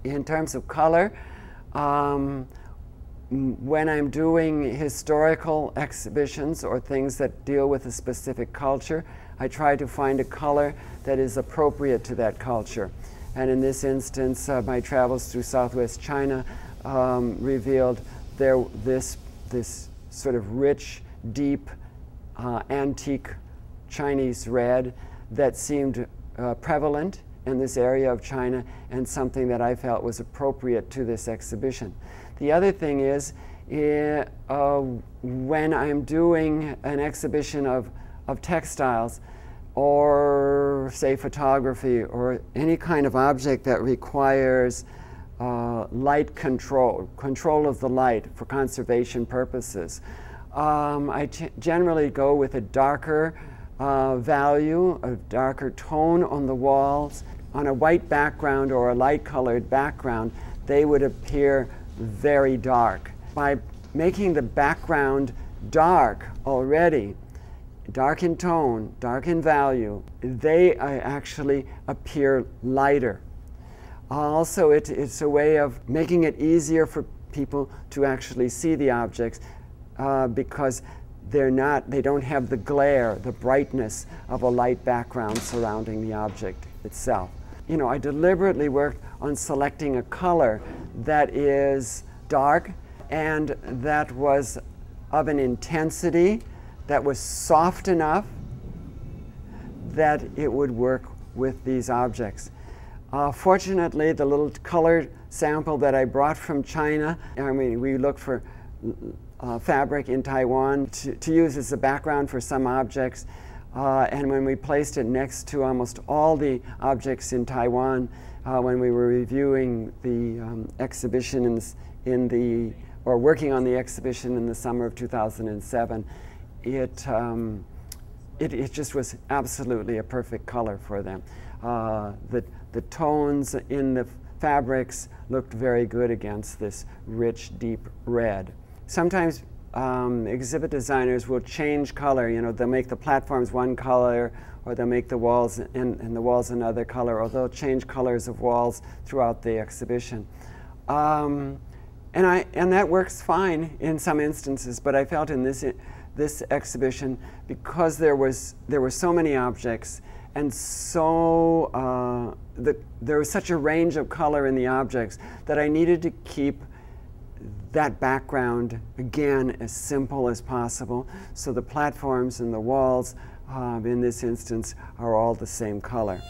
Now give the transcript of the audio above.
In terms of color, when I'm doing historical exhibitions or things that deal with a specific culture, I try to find a color that is appropriate to that culture. And in this instance, my travels through Southwest China revealed this sort of rich, deep, antique Chinese red that seemed prevalent in this area of China and something that I felt was appropriate to this exhibition. The other thing is, when I'm doing an exhibition of textiles, or say photography, or any kind of object that requires light control of the light for conservation purposes, I generally go with a darker value, a darker tone on the walls. On a white background or a light-colored background, they would appear very dark. By making the background dark already, dark in tone, dark in value, they actually appear lighter. Also, it's a way of making it easier for people to actually see the objects because they don't have the glare, the brightness of a light background surrounding the object itself. You know, I deliberately worked on selecting a color that is dark and that was of an intensity that was soft enough that it would work with these objects. Fortunately, the little color sample that I brought from China, I mean, we looked for fabric in Taiwan to use as a background for some objects. And when we placed it next to almost all the objects in Taiwan, when we were reviewing the exhibition or working on the exhibition in the summer of 2007, it just was absolutely a perfect color for them. The tones in the fabrics looked very good against this rich, deep red. Sometimes exhibit designers will change color. You know, they'll make the platforms one color, or they'll make the walls and the walls another color, or they'll change colors of walls throughout the exhibition. And that works fine in some instances, but I felt in this exhibition, because there were so many objects and there was such a range of color in the objects that I needed to keep that background, again, as simple as possible. So the platforms and the walls, in this instance, are all the same color.